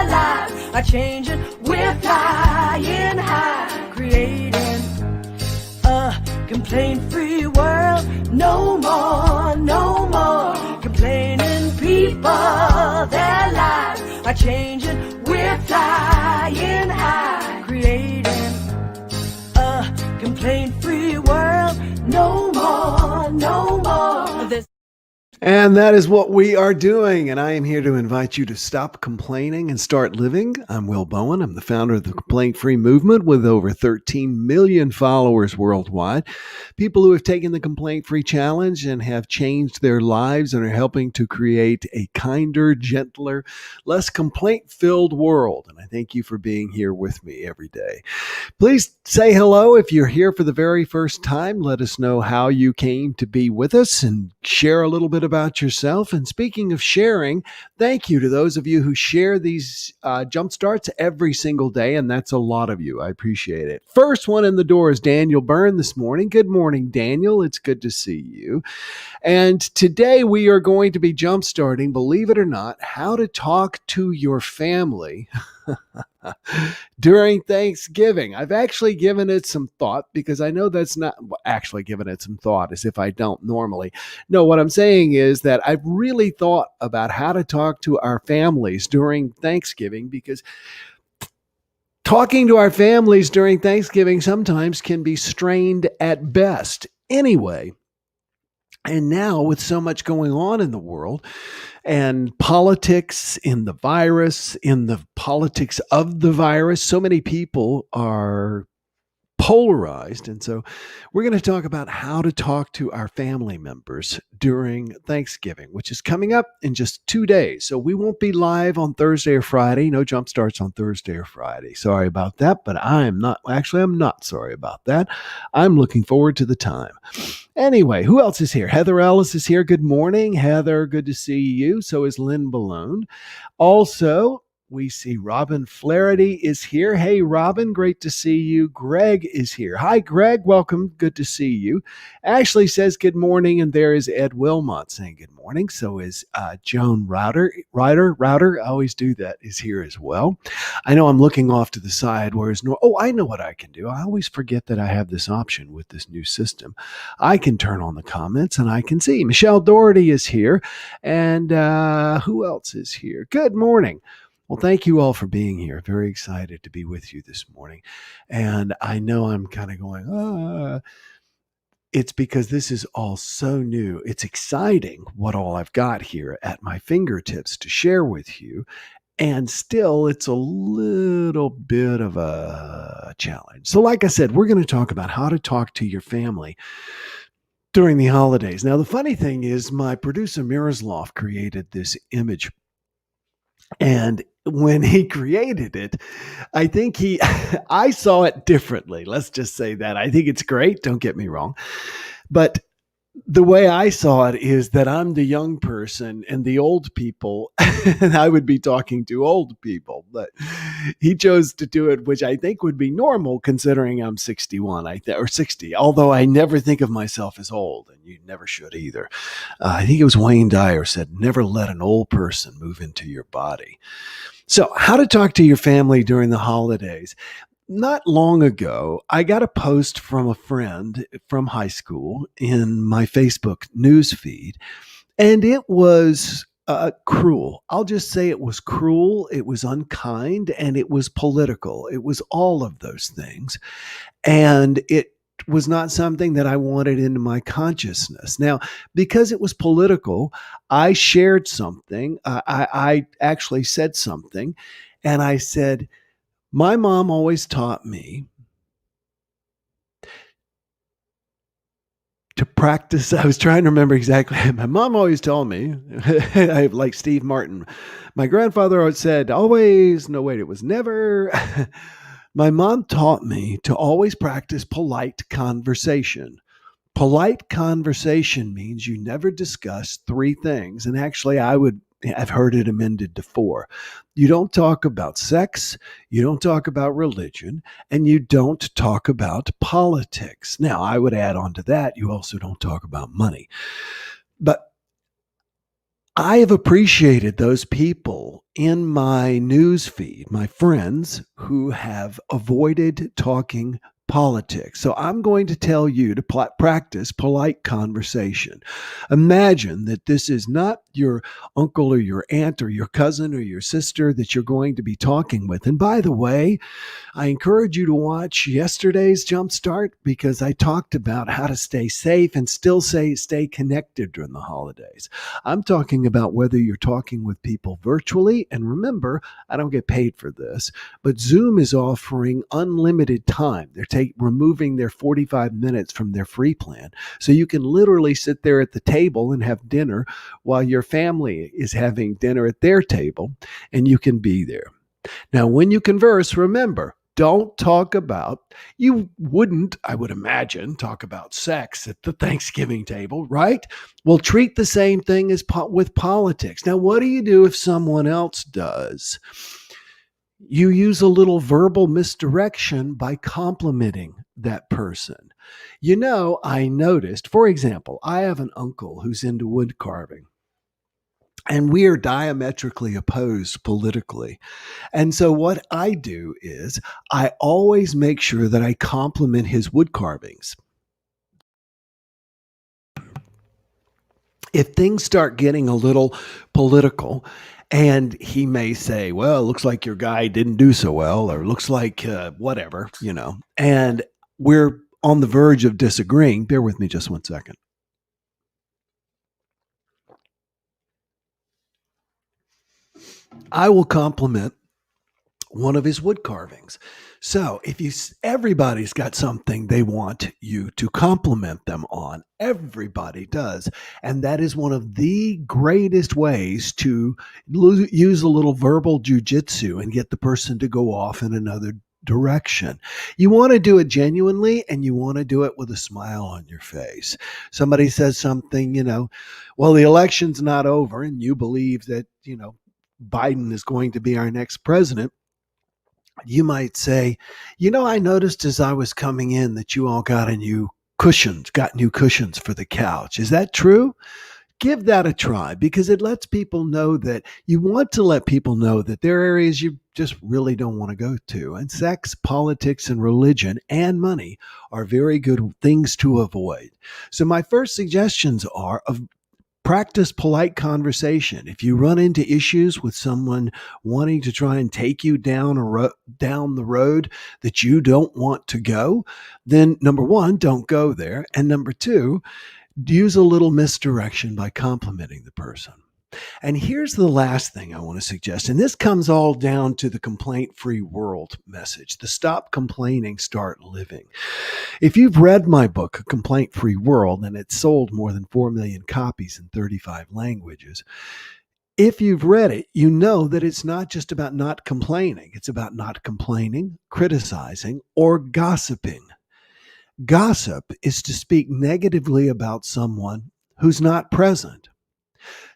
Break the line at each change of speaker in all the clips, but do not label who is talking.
lives are changing. We're flying high, creating a complaint-free world. No more, no more complaining people. Their lives are changing. We're flying high, creating a complaint-free world. No more, no more.
And that is what we are doing. And I am here to invite you to stop complaining and start living. I'm Will Bowen. I'm the founder of the Complaint Free Movement with over 13 million followers worldwide. People who have taken the Complaint Free Challenge and have changed their lives and are helping to create a kinder, gentler, less complaint-filled world. And I thank you for being here with me every day. Please say hello if you're here for the very first time. Let us know how you came to be with us and share a little bit about yourself. And speaking of sharing, thank you to those of you who share these jump starts every single day. And that's a lot of you. I appreciate it. First one in the door is Daniel Byrne this morning. Good morning, Daniel. It's good to see you. And today we are going to be jump starting, believe it or not, how to talk to your family during Thanksgiving. I've actually given it some thought because I know that's not actually given it some thought as if I don't normally. No, what I'm saying is that I've really thought about how to talk to our families during Thanksgiving, because talking to our families during Thanksgiving sometimes can be strained at best. Anyway, and now with so much going on in the world and politics in the virus, in the politics of the virus, so many people are polarized. And so we're going to talk about how to talk to our family members during Thanksgiving, which is coming up in just 2 days. So we won't be live on Thursday or Friday. No jump starts on Thursday or Friday. Sorry about that, but I'm not sorry about that. I'm looking forward to the time. Anyway, who else is here? Heather Ellis is here. Good morning, Heather. Good to see you. So is Lynn Balone. Also, we see Robin Flaherty is here. Hey, Robin, great to see you. Greg is here. Hi, Greg. Welcome. Good to see you. Ashley says good morning, and there is Ed Wilmot saying good morning. So is Joan Router. I always do that, is here as well. I know I'm looking off to the side, whereas I know what I can do. I always forget that I have this option with this new system. I can turn on the comments, and I can see. Michelle Doherty is here. And who else is here? Good morning. Well, thank you all for being here. Very excited to be with you this morning. And I know I'm kind of going, it's because this is all so new. It's exciting what all I've got here at my fingertips to share with you. And still, it's a little bit of a challenge. So like I said, we're going to talk about how to talk to your family during the holidays. Now, the funny thing is my producer Miroslav created this image. And when he created it, I think I saw it differently. Let's just say that. I think it's great. Don't get me wrong. But the way I saw it is that I'm the young person and the old people, and I would be talking to old people. But he chose to do it, which I think would be normal considering I'm 61 or 60, although I never think of myself as old, and you never should either. I think it was Wayne Dyer said, never let an old person move into your body. So how to talk to your family during the holidays. Not long ago, I got a post from a friend from high school in my Facebook news feed, and it was cruel. I'll just say it was cruel, it was unkind, and it was political. It was all of those things. And it was not something that I wanted into my consciousness. Now, because it was political, I shared something. I actually said something, and I said, my mom always taught me to practice. I was trying to remember exactly. My mom always told me, like Steve Martin, my grandfather always said, always, no, wait, it was never. My mom taught me to always practice polite conversation. Polite conversation means you never discuss three things. And actually, I've heard it amended to 4. You don't talk about sex, you don't talk about religion, and you don't talk about politics. Now, I would add on to that, you also don't talk about money. But I have appreciated those people in my news feed, my friends who have avoided talking politics. So I'm going to tell you to practice polite conversation. Imagine that this is not your uncle or your aunt or your cousin or your sister that you're going to be talking with. And by the way, I encourage you to watch yesterday's Jumpstart because I talked about how to stay safe and still stay connected during the holidays. I'm talking about whether you're talking with people virtually. And remember, I don't get paid for this, but Zoom is offering unlimited time. They're removing their 45 minutes from their free plan. So you can literally sit there at the table and have dinner while your family is having dinner at their table, and you can be there. Now, when you converse, remember, don't talk about, you wouldn't, I would imagine, talk about sex at the Thanksgiving table, right? Well, treat the same thing as with politics. Now, what do you do if someone else does? You use a little verbal misdirection by complimenting that person. I noticed, for example, I have an uncle who's into wood carving, and we are diametrically opposed politically. And so what I do is I always make sure that I compliment his wood carvings. If things start getting a little political, and he may say, well, it looks like your guy didn't do so well, or looks like whatever, and we're on the verge of disagreeing. Bear with me just one second. I will compliment one of his wood carvings. So if everybody's got something they want you to compliment them on, everybody does. And that is one of the greatest ways to use a little verbal jujitsu and get the person to go off in another direction. You want to do it genuinely, and you want to do it with a smile on your face. Somebody says something, well, the election's not over, and you believe that, Biden is going to be our next president. You might say, I noticed as I was coming in that you all got new cushions for the couch. Is that true? Give that a try, because it lets people know that you want to let people know that there are areas you just really don't want to go to. And sex, politics, and religion and money are very good things to avoid. So my first suggestions are of practice polite conversation. If you run into issues with someone wanting to try and take you down the road that you don't want to go, then number one, don't go there. And number two, use a little misdirection by complimenting the person. And here's the last thing I want to suggest. And this comes all down to the complaint free world message, the stop complaining, start living. If you've read my book, A Complaint Free World, and it's sold more than 4 million copies in 35 languages, if you've read it, you know that it's not just about not complaining. It's about not complaining, criticizing, or gossiping. Gossip is to speak negatively about someone who's not present.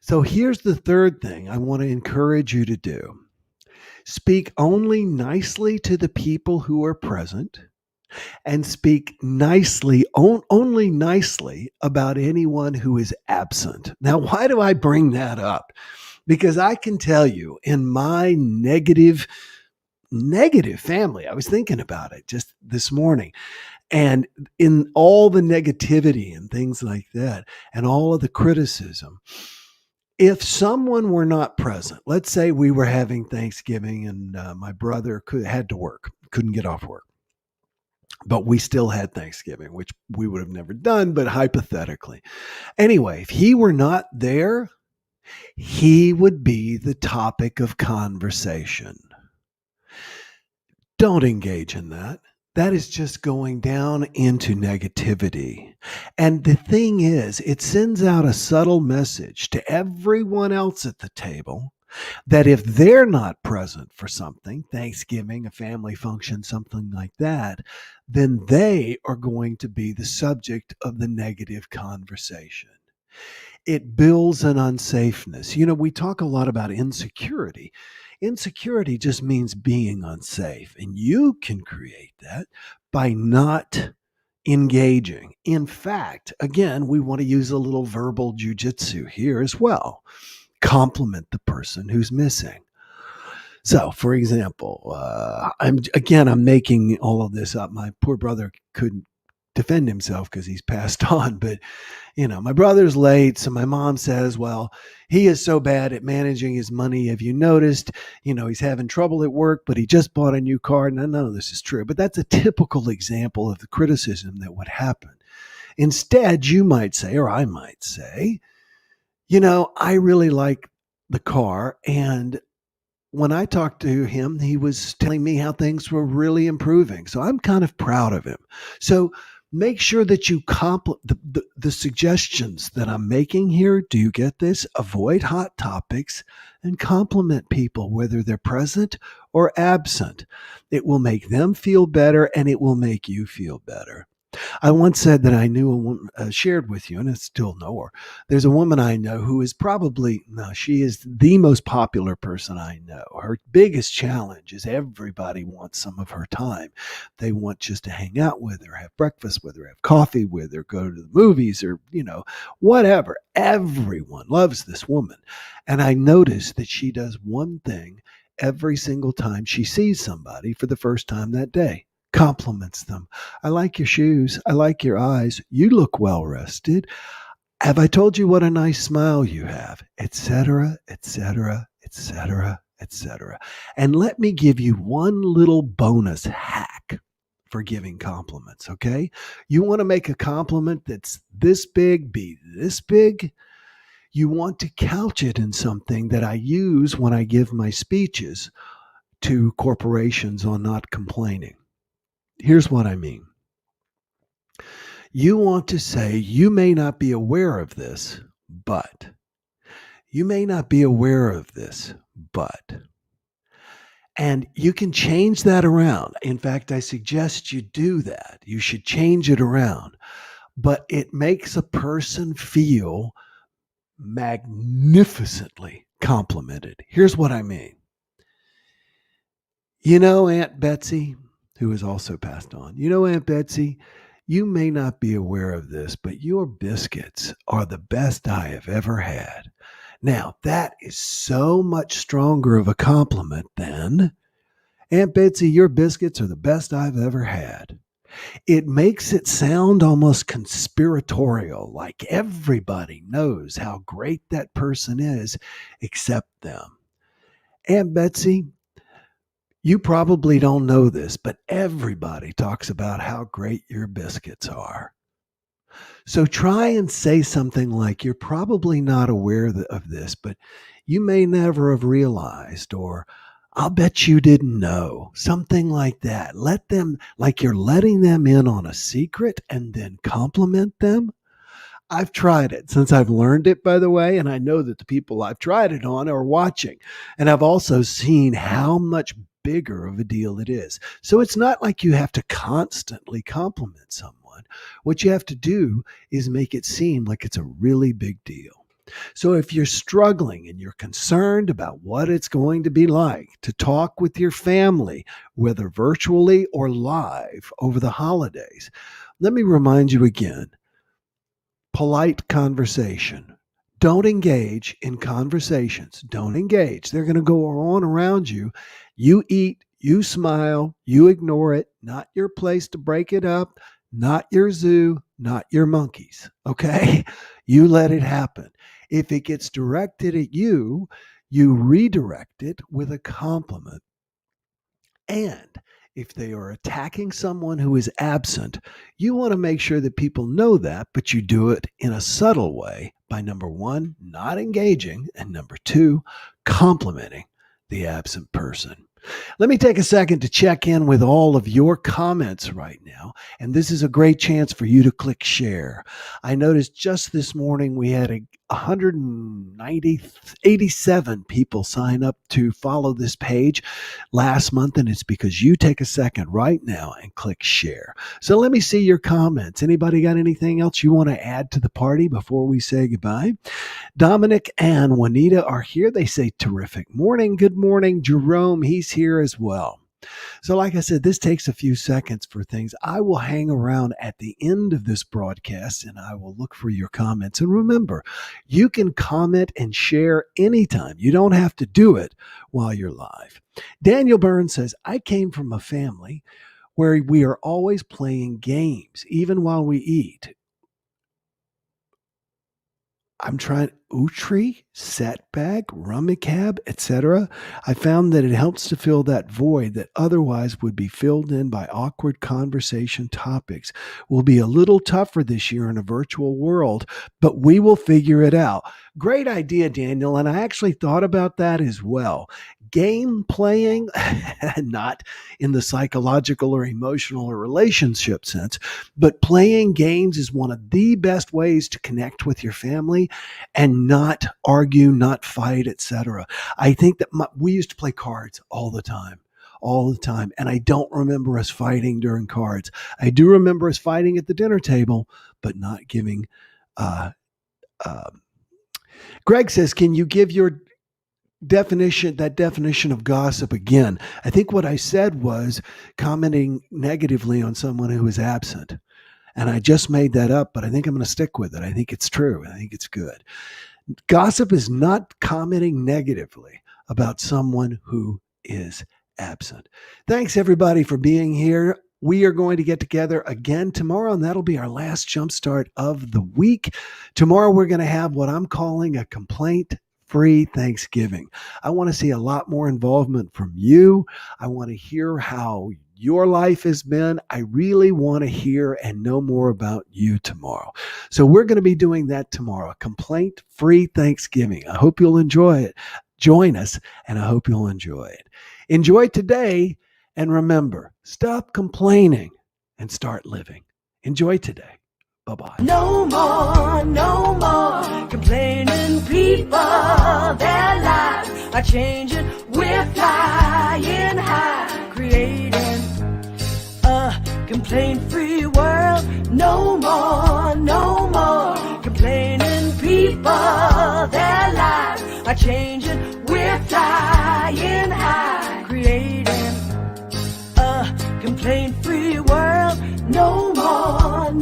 So here's the third thing I want to encourage you to do. Speak only nicely to the people who are present, and speak nicely, only nicely about anyone who is absent. Now, why do I bring that up? Because I can tell you in my negative family, I was thinking about it just this morning, and in all the negativity and things like that, and all of the criticism, if someone were not present, let's say we were having Thanksgiving and my brother had to work, couldn't get off work, but we still had Thanksgiving, which we would have never done, but hypothetically. Anyway, if he were not there, he would be the topic of conversation. Don't engage in that. That is just going down into negativity. And the thing is, it sends out a subtle message to everyone else at the table that if they're not present for something, Thanksgiving, a family function, something like that, then they are going to be the subject of the negative conversation. It builds an unsafeness. We talk a lot about insecurity. Insecurity just means being unsafe, and you can create that by not engaging. In fact, again, we want to use a little verbal jujitsu here as well. compliment the person who's missing. So, for example, I'm making all of this up. My poor brother couldn't defend himself because he's passed on, but my brother's late. So my mom says, well, he is so bad at managing his money. Have you noticed, he's having trouble at work, but he just bought a new car. And none of this is true, but that's a typical example of the criticism that would happen. Instead, you might say, or I might say, I really like the car. And when I talked to him, he was telling me how things were really improving. So I'm kind of proud of him. So make sure that you compliment the suggestions that I'm making here. Do you get this? Avoid hot topics and compliment people, whether they're present or absent. It will make them feel better and it will make you feel better. I once said that I knew a woman, shared with you, and I still know her. There's a woman I know who is she is the most popular person I know. Her biggest challenge is everybody wants some of her time. They want just to hang out with her, have breakfast with her, have coffee with her, go to the movies or, whatever. Everyone loves this woman. And I noticed that she does one thing every single time she sees somebody for the first time that day. Compliments them. I like your shoes. I like your eyes. You look well rested. Have I told you what a nice smile you have? Etc., etc., etc., etc. And let me give you one little bonus hack for giving compliments, okay? You want to make a compliment that's this big, be this big? You want to couch it in something that I use when I give my speeches to corporations on not complaining. Here's what I mean. You want to say, you may not be aware of this, but. You may not be aware of this, but. And you can change that around. In fact, I suggest you do that. You should change it around. But it makes a person feel magnificently complimented. Here's what I mean. Aunt Betsy, who has also passed on. Aunt Betsy, you may not be aware of this, but your biscuits are the best I have ever had. Now, that is so much stronger of a compliment than, Aunt Betsy, your biscuits are the best I've ever had. It makes it sound almost conspiratorial, like everybody knows how great that person is except them. Aunt Betsy, you probably don't know this, but everybody talks about how great your biscuits are. So try and say something like, you're probably not aware of this, but you may never have realized, or I'll bet you didn't know, something like that. Let them, like you're letting them in on a secret and then compliment them. I've tried it since I've learned it, by the way, and I know that the people I've tried it on are watching. And I've also seen how much bigger of a deal it is. So it's not like you have to constantly compliment someone. What you have to do is make it seem like it's a really big deal. So if you're struggling and you're concerned about what it's going to be like to talk with your family, whether virtually or live over the holidays, let me remind you again. Polite conversation. Don't engage in conversations. Don't engage. They're going to go on around you. You eat, you smile, you ignore it. Not your place to break it up. Not your zoo, not your monkeys. Okay? You let it happen. If it gets directed at you, you redirect it with a compliment. And if they are attacking someone who is absent, you want to make sure that people know that, but you do it in a subtle way by, number one, not engaging, and number two, complimenting the absent person. Let me take a second to check in with all of your comments right now. And this is a great chance for you to click share. I noticed just this morning we had 187 people sign up to follow this page last month. And it's because you take a second right now and click share. So let me see your comments. Anybody got anything else you want to add to the party before we say goodbye? Dominic and Juanita are here. They say terrific morning. Good morning. Jerome, he's here as well. So, like I said, this takes a few seconds for things. I will hang around at the end of this broadcast and I will look for your comments. And remember, you can comment and share anytime. You don't have to do it while you're live. Daniel Burns says, I came from a family where we are always playing games, even while we eat. I'm trying Utri, setback, rummikab, etc. I found that it helps to fill that void that otherwise would be filled in by awkward conversation topics. Will be a little tougher this year in a virtual world, but we will figure it out. Great idea, Daniel. And I actually thought about that as well. Game playing, not in the psychological or emotional or relationship sense, but playing games is one of the best ways to connect with your family and not argue, not fight, etc. I think that we used to play cards all the time. And I don't remember us fighting during cards. I do remember us fighting at the dinner table, but not giving. Greg says, can you give your definition of gossip again? I think what I said was commenting negatively on someone who is absent. And I just made that up, but I think I'm going to stick with it. I think it's true. I think it's good. Gossip is not commenting negatively about someone who is absent. Thanks, everybody, for being here. We are going to get together again tomorrow, and that'll be our last jumpstart of the week. Tomorrow, we're going to have what I'm calling a complaint-free Thanksgiving. I want to see a lot more involvement from you. I want to hear how your life has been. I really want to hear and know more about you tomorrow. So we're going to be doing that tomorrow, a complaint-free Thanksgiving. I hope you'll enjoy it. Join us, and I hope you'll enjoy it. Enjoy today, and remember, stop complaining and start living. Enjoy today. Bye-bye.
No more complaining people. Their lives are changing. We're flying high, creating a complaint-free world. No more complaining people. Their lives are changing. We're flying high, creating a complaint-free world. No more